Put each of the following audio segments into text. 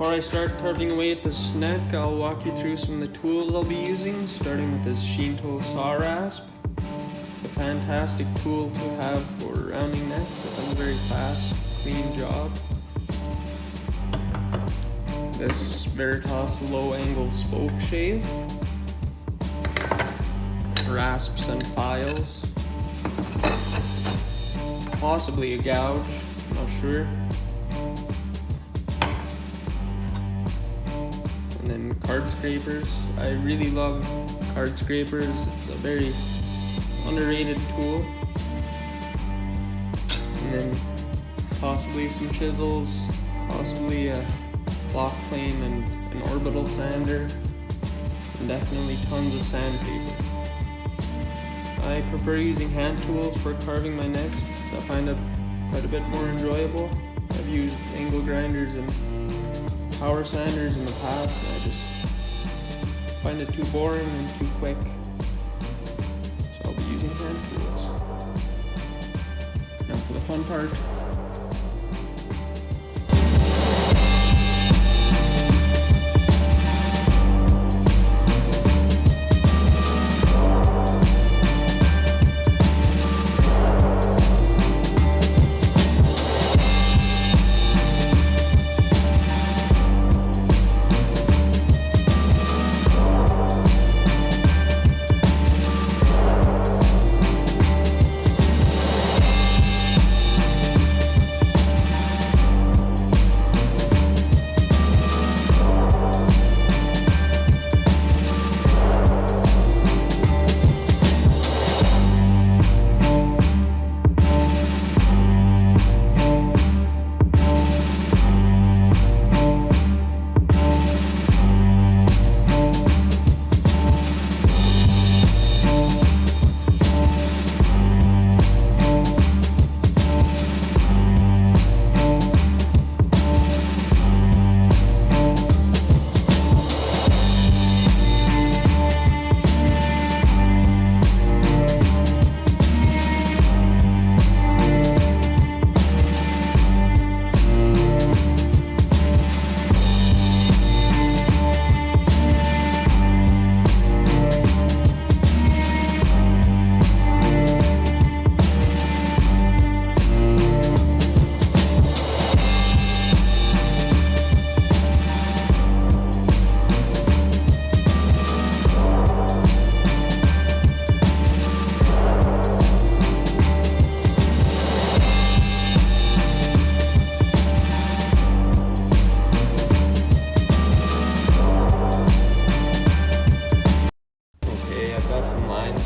before I start carving away at this neck, I'll walk you through some of the tools I'll be using, starting with this Shinto saw rasp. It's a fantastic tool to have for rounding necks. It does a very fast, clean job. This Veritas low angle spoke shave, rasps and files, possibly a gouge, I'm not sure. And then card scrapers. I really love card scrapers. It's a very underrated tool. And then possibly some chisels, possibly a block plane and an orbital sander, and definitely tons of sandpaper. I prefer using hand tools for carving my necks because I find it quite a bit more enjoyable. I've used angle grinders and power sanders in the past, and I just find it too boring and too quick. So I'll be using hand tools. Now for the fun part.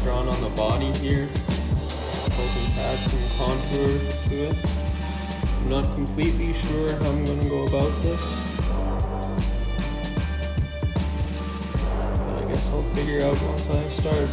Drawn on the body here, hoping to add some contour to it. I'm not completely sure how I'm going to go about this, but I guess I'll figure out once I start.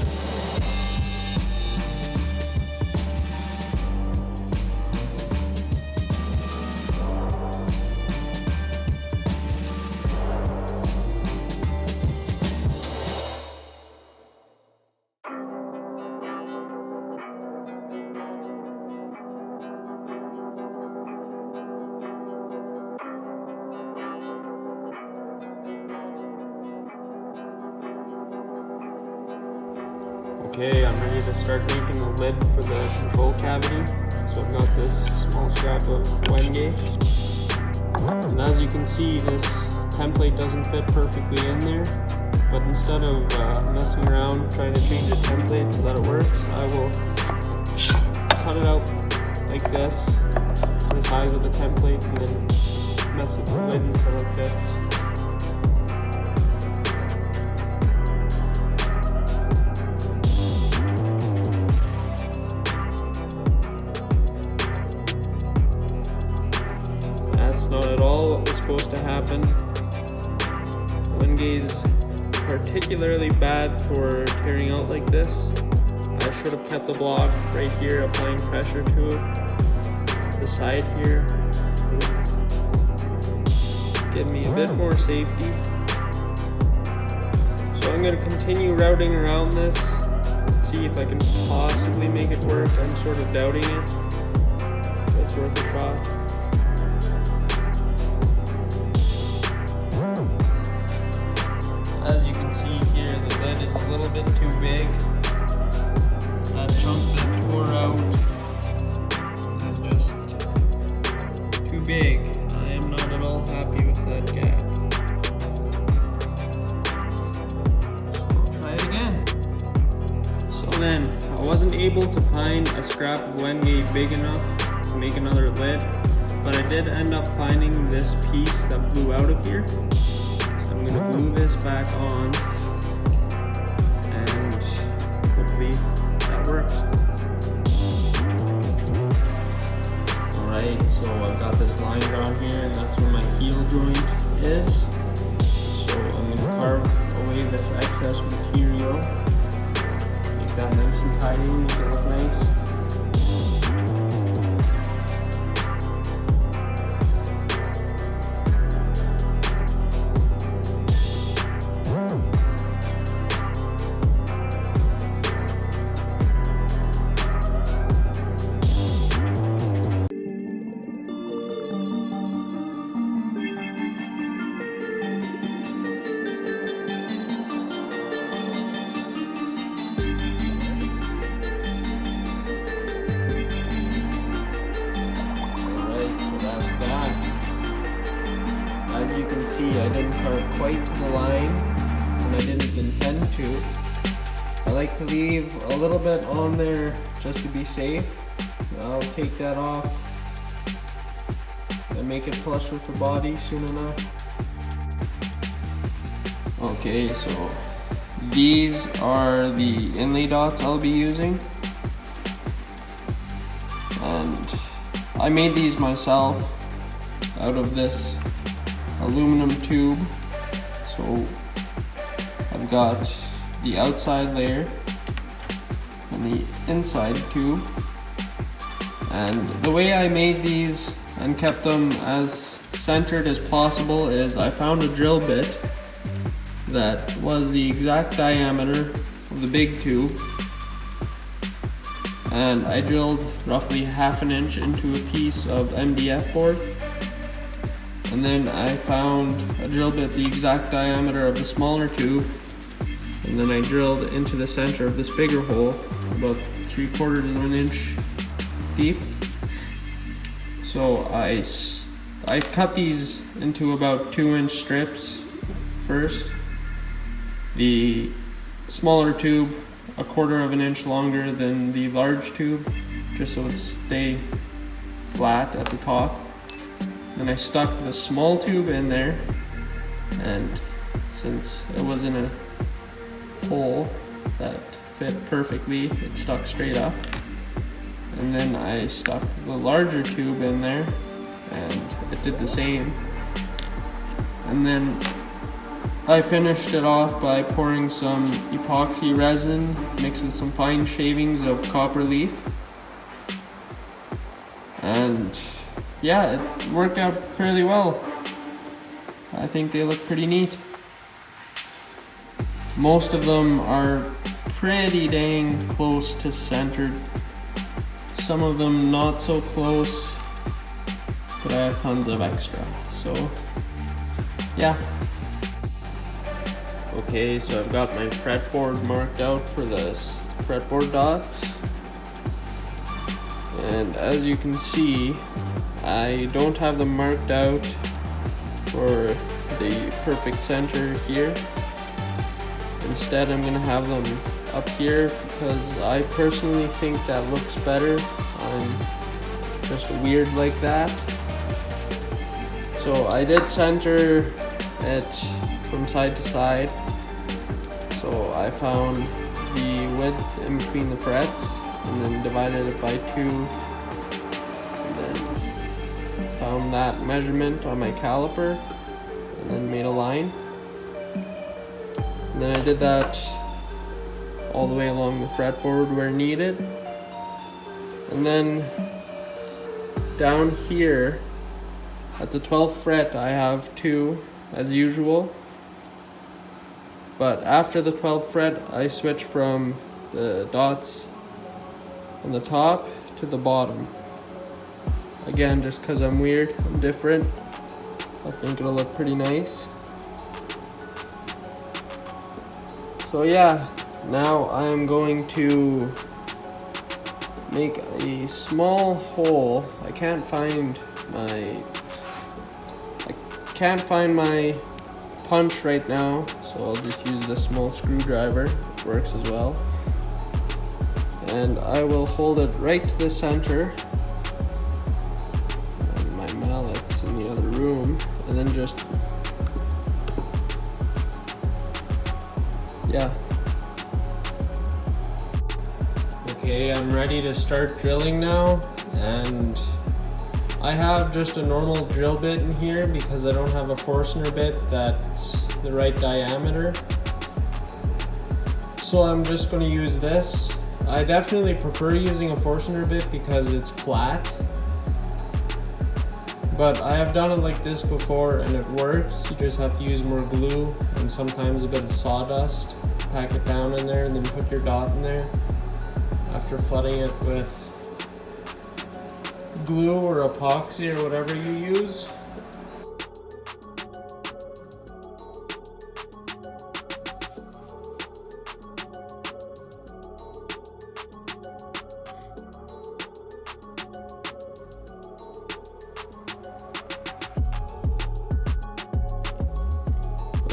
Okay, I'm ready to start making the lid for the control cavity. So I've got this small scrap of Wenge. And as you can see, this template doesn't fit perfectly in there. But instead of messing around trying to change a template so that it works, I will cut it out like this, the size of the template, and then mess with the lid until it fits. Not at all what was supposed to happen. Wenge is particularly bad for tearing out like this. I should have kept the block right here, applying pressure to it. The side here would give me a bit more safety. So I'm going to continue routing around this, see if I can possibly make it work. I'm sort of doubting it. It's worth a shot. bit too big. That chunk that tore out is just too big. I am not at all happy with that gap. So try it again. So then, I wasn't able to find a scrap of Wenge big enough to make another lid, but I did end up finding this piece that blew out of here. So I'm going to glue this back on, and hopefully that works. Alright, so I've got this line drawn here, and that's where my heel joint is. So I'm going to carve away this excess material, make that nice and tidy, make it look nice. As you can see, I didn't carve quite to the line, and I didn't intend to. I like to leave a little bit on there just to be safe. I'll take that off and make it flush with the body soon enough. Okay, so these are the inlay dots I'll be using, and I made these myself out of this aluminum tube. So I've got the outside layer and the inside tube, and the way I made these and kept them as centered as possible is I found a drill bit that was the exact diameter of the big tube, and I drilled roughly ½ an inch into a piece of MDF board. And then I found a drill bit the exact diameter of the smaller tube, and then I drilled into the center of this bigger hole, about 3/4 of an inch deep. So I cut these into about 2-inch strips first. The smaller tube 1/4 of an inch longer than the large tube, just so it stay flat at the top. Then I stuck the small tube in there, and since it was in a hole that fit perfectly, it stuck straight up. And then I stuck the larger tube in there, and it did the same. And then I finished it off by pouring some epoxy resin mixed with some fine shavings of copper leaf. And yeah, it worked out fairly well. I think they look pretty neat. Most of them are pretty dang close to centered. Some of them not so close, but I have tons of extra, so yeah. Okay, so I've got my fretboard marked out for the fretboard dots. And as you can see, I don't have them marked out for the perfect center here. Instead, I'm going to have them up here because I personally think that looks better. I'm just weird like that. So I did center it from side to side. So I found the width in between the frets and then divided it by 2. And then found that measurement on my caliper and then made a line. And then I did that all the way along the fretboard where needed. And then down here at the 12th fret I have 2 as usual. But after the 12th fret I switch from the dots on the top to the bottom. Again, just because I'm weird, I'm different. I think it'll look pretty nice. So yeah, Now I am going to make a small hole. I can't find my punch right now, so I'll just use this small screwdriver. It works as well. And I will hold it right to the center. And my mallet's in the other room. And then just, yeah. Okay, I'm ready to start drilling now. And I have just a normal drill bit in here because I don't have a Forstner bit that's the right diameter. So I'm just going to use this. I definitely prefer using a Forstner bit because it's flat. But I have done it like this before and it works. You just have to use more glue and sometimes a bit of sawdust. Pack it down in there and then put your dot in there after flooding it with glue or epoxy or whatever you use.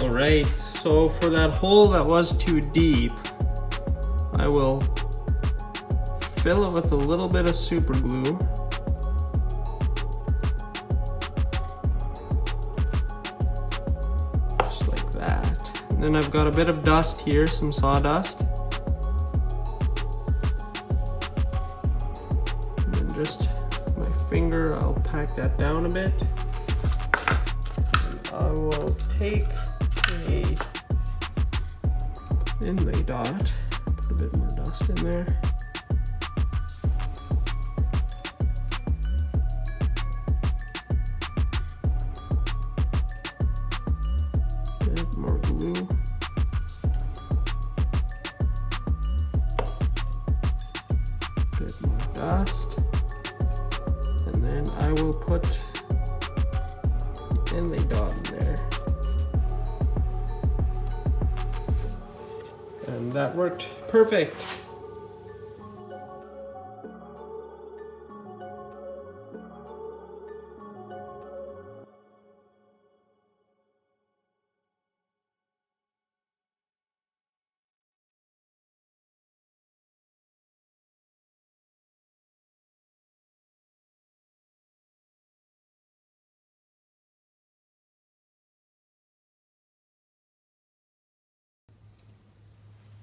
Alright, so for that hole that was too deep, I will fill it with a little bit of super glue. Just like that. And then I've got a bit of dust here, some sawdust. And then just with my finger, I'll pack that down a bit. And I will take a inlay dot, put a bit more dust in there. Bit more glue. Bit more dust. And then I will put the inlay dot in there. And that worked perfect.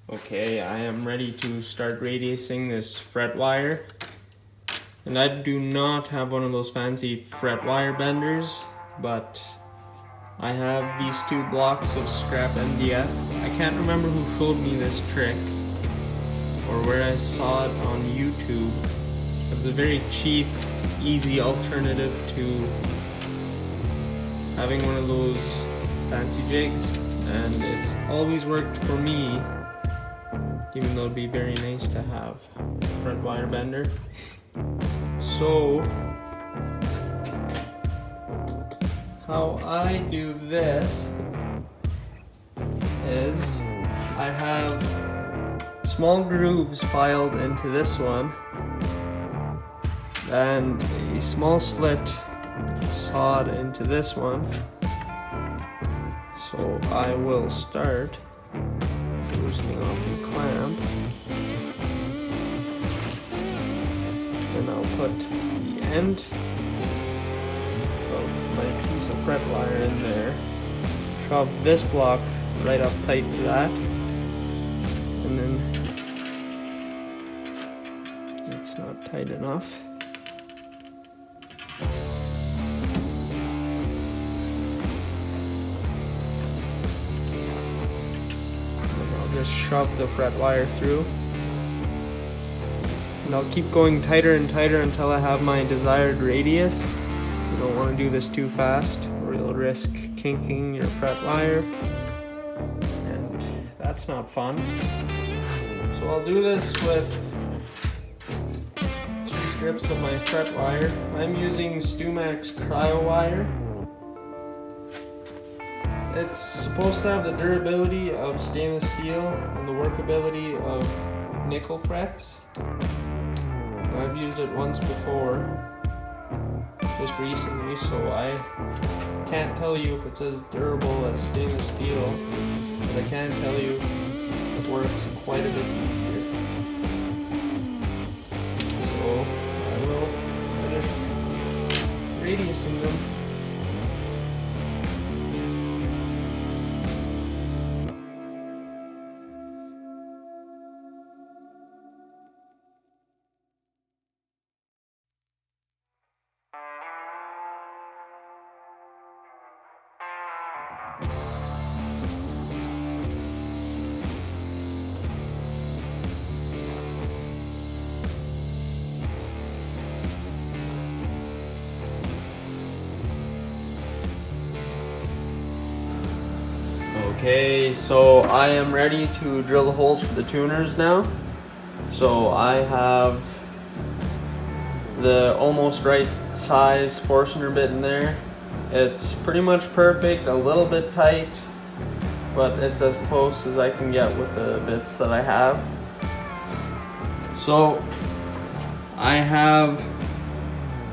Okay, I am ready to start radiusing this fret wire. And I do not have one of those fancy fret wire benders, but I have these two blocks of scrap MDF. I can't remember who showed me this trick or where I saw it on YouTube. It was a very cheap, easy alternative to having one of those fancy jigs, and it's always worked for me. Even though it'd be very nice to have a fret wire bender. So, how I do this is I have small grooves filed into this one and a small slit sawed into this one. So I will start loosening off the clamp, and I'll put the end of my piece of fret wire in there, shove this block right up tight to that, and then it's not tight enough. Just shove the fret wire through, and I'll keep going tighter and tighter until I have my desired radius. You don't want to do this too fast or you'll risk kinking your fret wire, and that's not fun. So I'll do this with 3 strips of my fret wire. I'm using Stumax cryo wire. It's supposed to have the durability of stainless steel and the workability of nickel frets. I've used it once before, just recently, so I can't tell you if it's as durable as stainless steel, but I can tell you it works quite a bit easier. So I will finish radiusing them. Okay, so I am ready to drill the holes for the tuners now. So I have the almost right size Forstner bit in there. It's pretty much perfect, a little bit tight, but it's as close as I can get with the bits that I have. So I have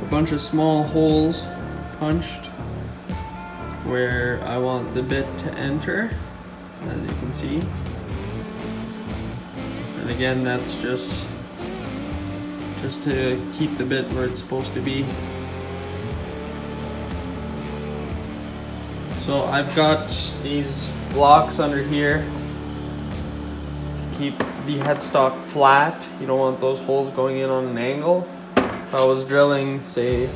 a bunch of small holes punched where I want the bit to enter, as you can see. And again, that's just to keep the bit where it's supposed to be. So I've got these blocks under here to keep the headstock flat. You don't want those holes going in on an angle. If I was drilling, say,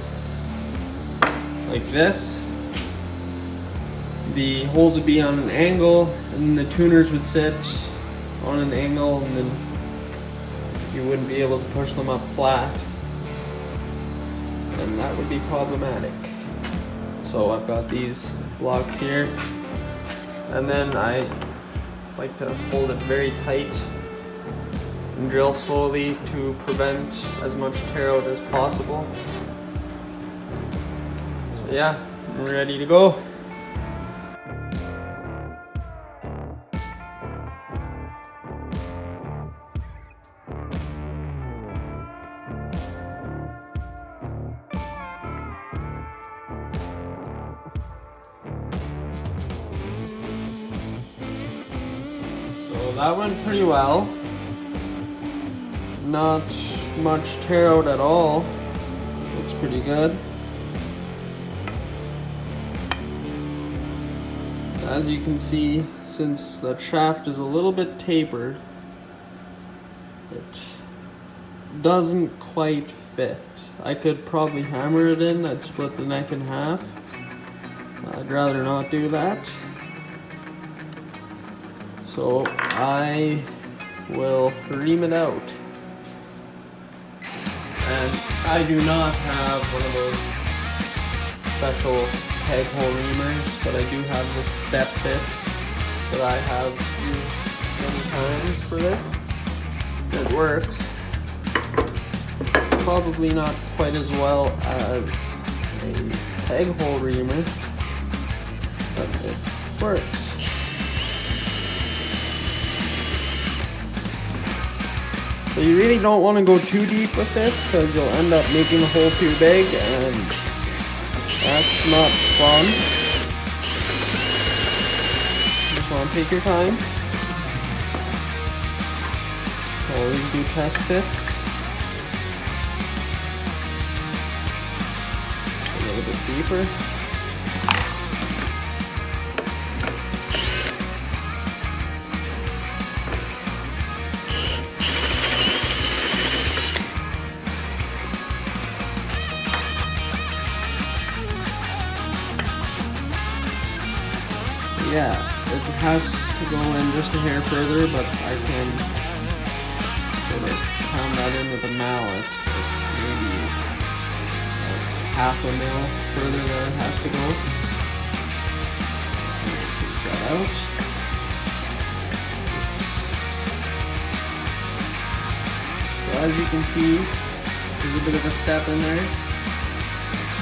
like this, the holes would be on an angle and the tuners would sit on an angle, and then you wouldn't be able to push them up flat, and that would be problematic. So I've got these blocks here, and then I like to hold it very tight and drill slowly to prevent as much tear out as possible. So yeah, I'm ready to go. So that went pretty well. Not much tear out at all. Looks pretty good. As you can see, since that shaft is a little bit tapered, it doesn't quite fit. I could probably hammer it in. I'd split the neck in half. I'd rather not do that. So I will ream it out. And I do not have one of those special peg hole reamers, but I do have this step bit that I have used many times for this. It works. Probably not quite as well as a peg hole reamer, but it works. So you really don't want to go too deep with this, because you'll end up making the hole too big, and that's not fun. You just want to take your time. Always do test fits. A little bit deeper. Yeah, it has to go in just a hair further, but I can sort of pound that in with a mallet. It's maybe like half a mil further that it has to go. Take that out. So as you can see, there's a bit of a step in there.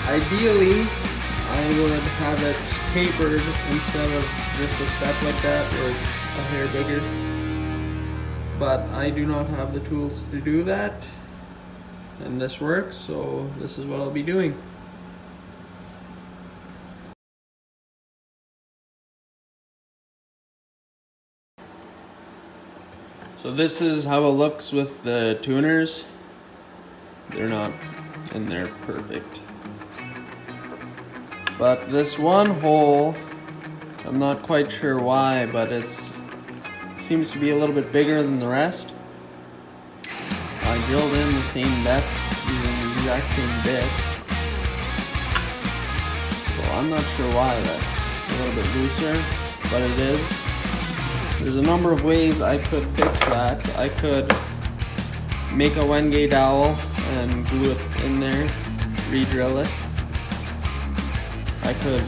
Ideally, I would have it tapered instead of just a step like that where it's a hair bigger. But I do not have the tools to do that, and this works, so this is what I'll be doing. So this is how it looks with the tuners. They're not in there perfect. But this one hole, I'm not quite sure why, but it seems to be a little bit bigger than the rest. I drilled in the same depth using the exact same bit. So I'm not sure why that's a little bit looser, but it is. There's a number of ways I could fix that. I could make a Wenge dowel and glue it in there, re-drill it. I could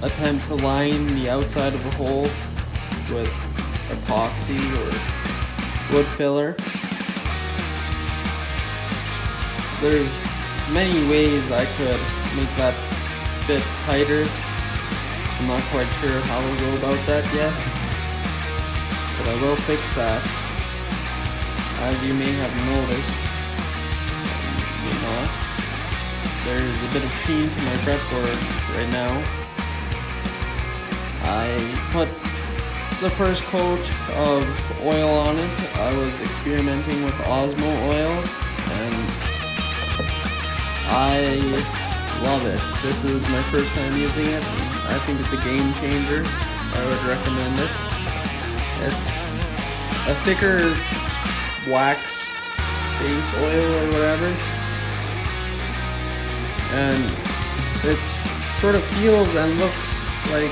attempt to line the outside of the hole with epoxy or wood filler. There's many ways I could make that fit tighter. I'm not quite sure how to go about that yet, but I will fix that. As you may have noticed, you know, there's a bit of sheen to my fretboard right now. I put the first coat of oil on it. I was experimenting with Osmo oil, and I love it. This is my first time using it. I think it's a game changer. I would recommend it. It's a thicker wax base oil or whatever, and it sort of feels and looks like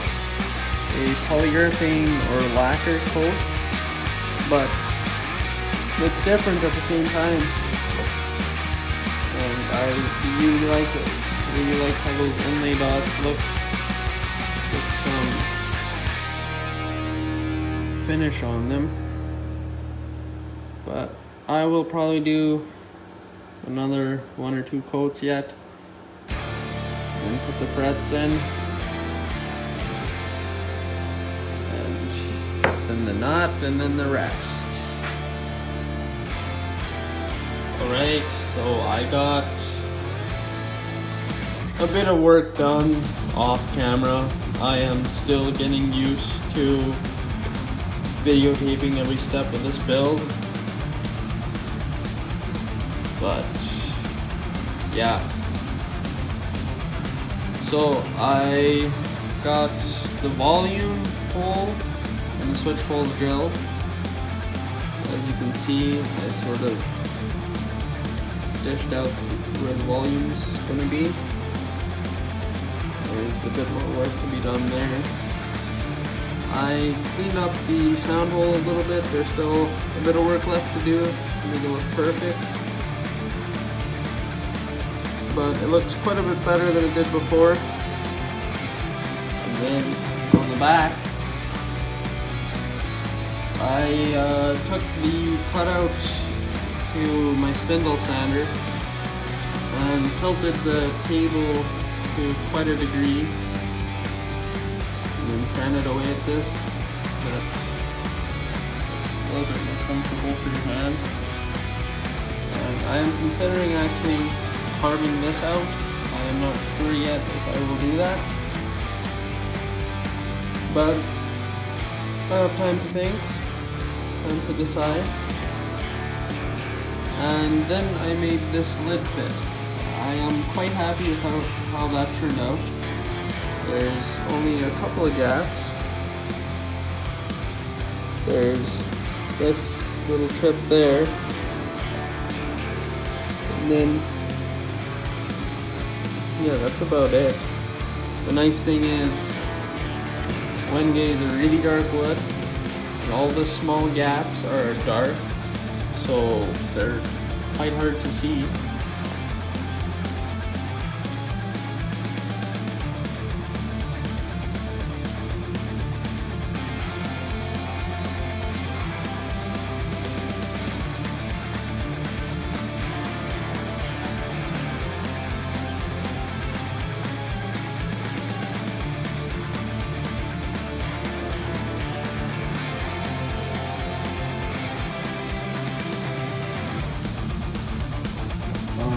a polyurethane or lacquer coat, but it's different at the same time, and I really like it. I really like how those inlay dots look with some finish on them. But I will probably do another 1 or 2 coats yet, and put the frets in, and then the knot, and then the rest. Alright, so I got a bit of work done off camera. I am still getting used to videotaping every step of this build. But yeah, so I got the volume hole and the switch holes drilled. As you can see, I sort of dished out where the volume's going to be. There's a bit more work to be done there. I cleaned up the sound hole a little bit. There's still a bit of work left to do to make it look perfect, but it looks quite a bit better than it did before. And then on the back, I took the cutout to my spindle sander and tilted the table to quite a degree, and then sanded away at this so that it's a little bit more comfortable for your hand. And I am considering actually carving this out. I am not sure yet if I will do that, but I have time to think, time to decide. And then I made this lid fit. I am quite happy with how that turned out. There's only a couple of gaps. There's this little trip there, and then yeah, that's about it. The nice thing is, Wenge is a really dark wood, and all the small gaps are dark, so they're quite hard to see.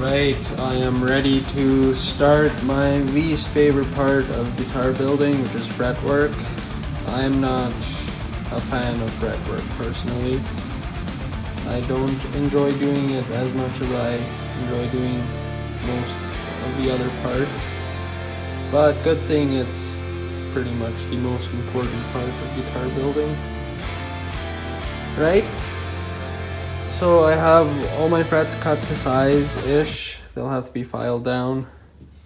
Alright, I am ready to start my least favorite part of guitar building, which is fretwork. I am not a fan of fretwork personally. I don't enjoy doing it as much as I enjoy doing most of the other parts. But good thing it's pretty much the most important part of guitar building. Right? So I have all my frets cut to size-ish. They'll have to be filed down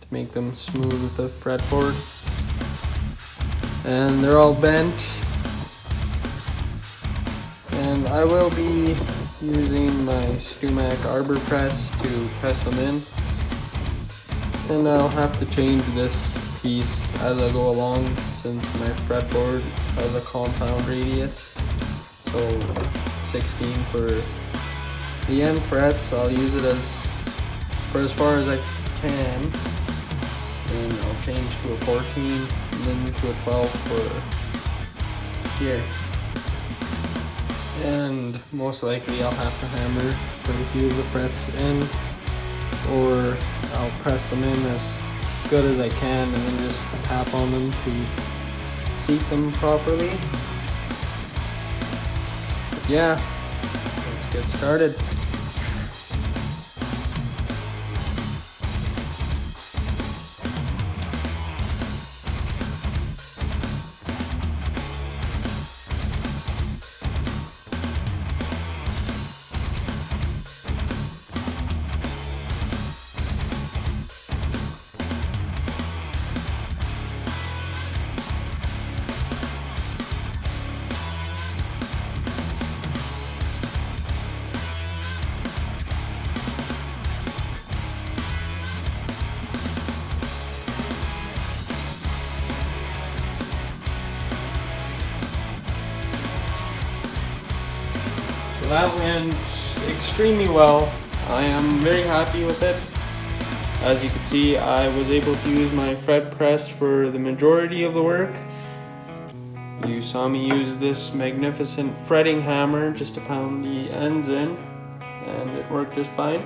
to make them smooth with the fretboard. And they're all bent. And I will be using my Stumac arbor press to press them in. And I'll have to change this piece as I go along since my fretboard has a compound radius. So 16 for the end frets. I'll use it for as far as I can, and I'll change to a 14 and then to a 12 for here. And most likely I'll have to hammer quite a few of the frets in, or I'll press them in as good as I can and then just tap on them to seat them properly. But yeah, let's get started. So that went extremely well. I am very happy with it. As you can see, I was able to use my fret press for the majority of the work. You saw me use this magnificent fretting hammer just to pound the ends in, and it worked just fine.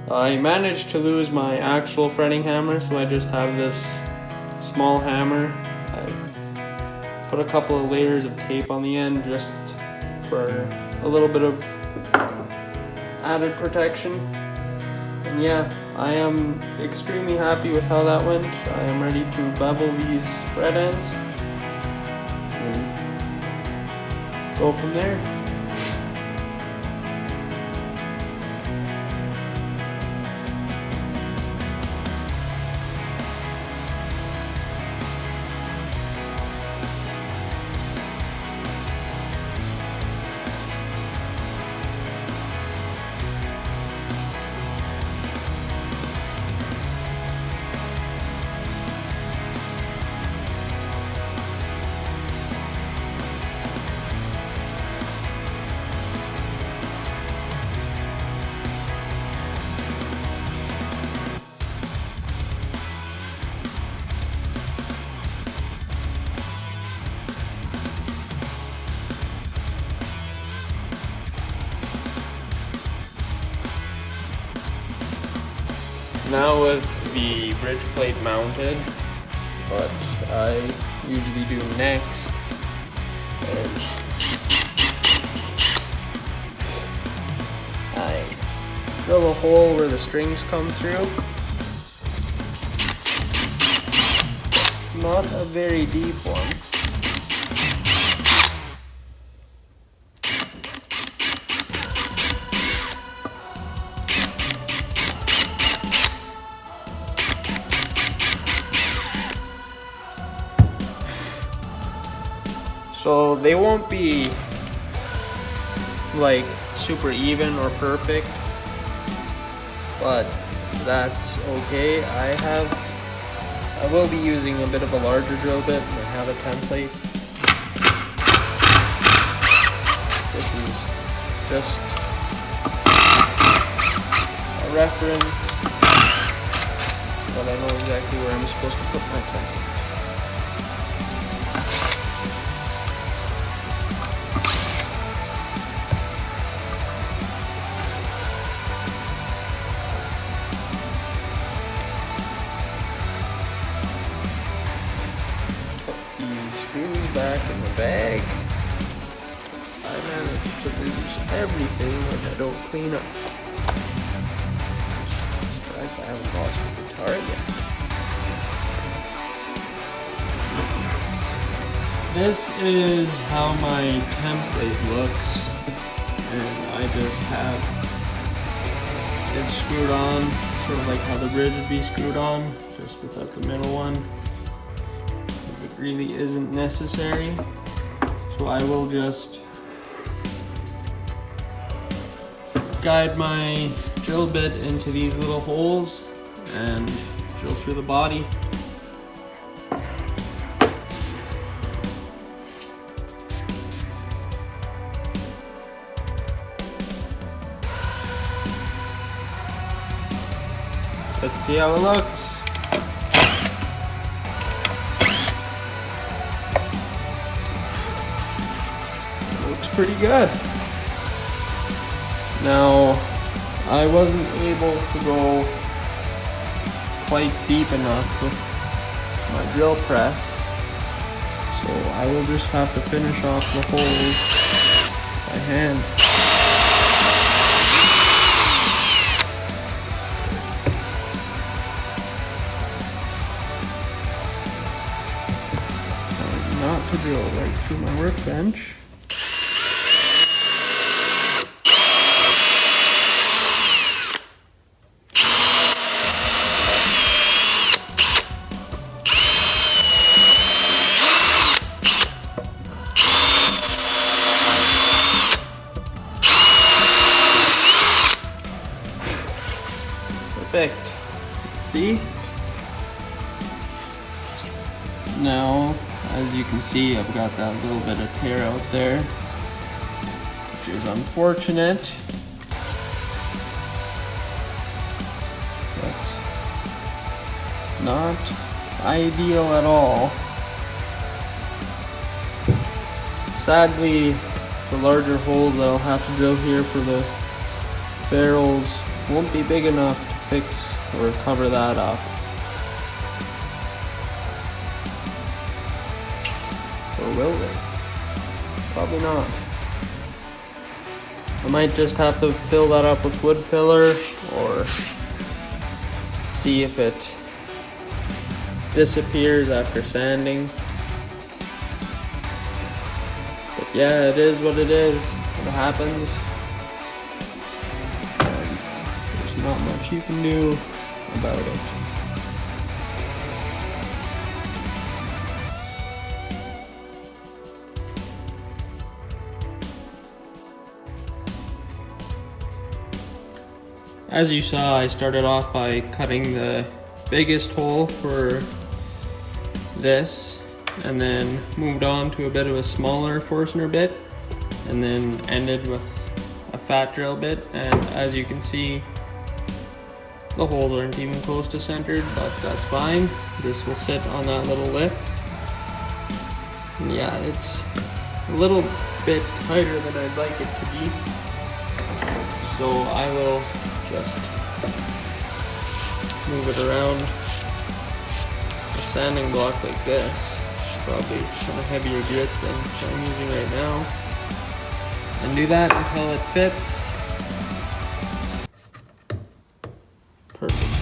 I managed to lose my actual fretting hammer, so I just have this small hammer. I put a couple of layers of tape on the end just for a little bit of added protection. And yeah, I am extremely happy with how that went. I am ready to bevel these fret ends and go from there. Now with the bridge plate mounted, what I usually do next is I drill a hole where the strings come through. Not a very deep one. So they won't be like super even or perfect, but that's okay. I will be using a bit of a larger drill bit. I have a template. This is just a reference, but I know exactly where I'm supposed to put my template. everything which I don't clean up. Surprised I haven't lost the guitar yet. This is how my template looks, and I just have it screwed on, sort of like how the bridge would be screwed on, just without the middle one, because it really isn't necessary. So I will just guide my drill bit into these little holes and drill through the body. Let's see how it looks. It looks pretty good. Now, I wasn't able to go quite deep enough with my drill press, so I will just have to finish off the holes by hand. Not to drill right through my workbench. Perfect. See? Now, as you can see, I've got that little bit of tear out there, which is unfortunate. But not ideal at all. Sadly, the larger holes that I'll have to drill here for the barrels won't be big enough to fix or cover that up. Or will they? Probably not. I might just have to fill that up with wood filler or see if it disappears after sanding. But yeah, it is what it is. It happens. And there's not much you can do about it. As you saw, I started off by cutting the biggest hole for this, and then moved on to a bit of a smaller Forstner bit, and then ended with a fat drill bit. And as you can see, the holes aren't even close to centered, but that's fine. This will sit on that little lip. And yeah, it's a little bit tighter than I'd like it to be, so I will just move it around a sanding block like this, probably kind of heavier grit than I'm using right now, and do that until it fits. Perfect.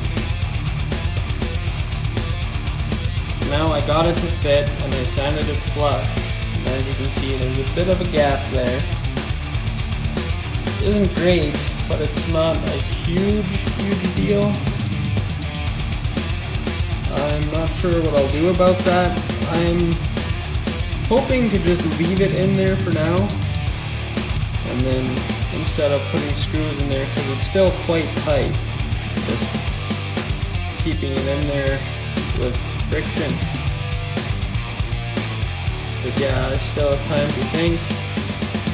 Now I got it to fit and I sanded it flush, and as you can see there's a bit of a gap there. It isn't great, but it's not a huge deal. I'm not sure what I'll do about that. I'm hoping to just leave it in there for now, and then instead of putting screws in there, because it's still quite tight, just keeping it in there with friction. But yeah, I still have time to think,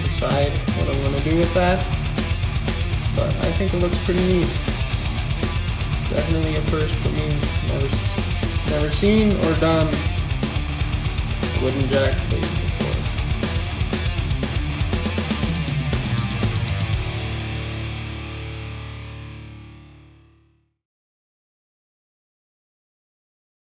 decide what I'm going to do with that. But I think it looks pretty neat. It's definitely a first for me. Never seen or done a wooden jack plate.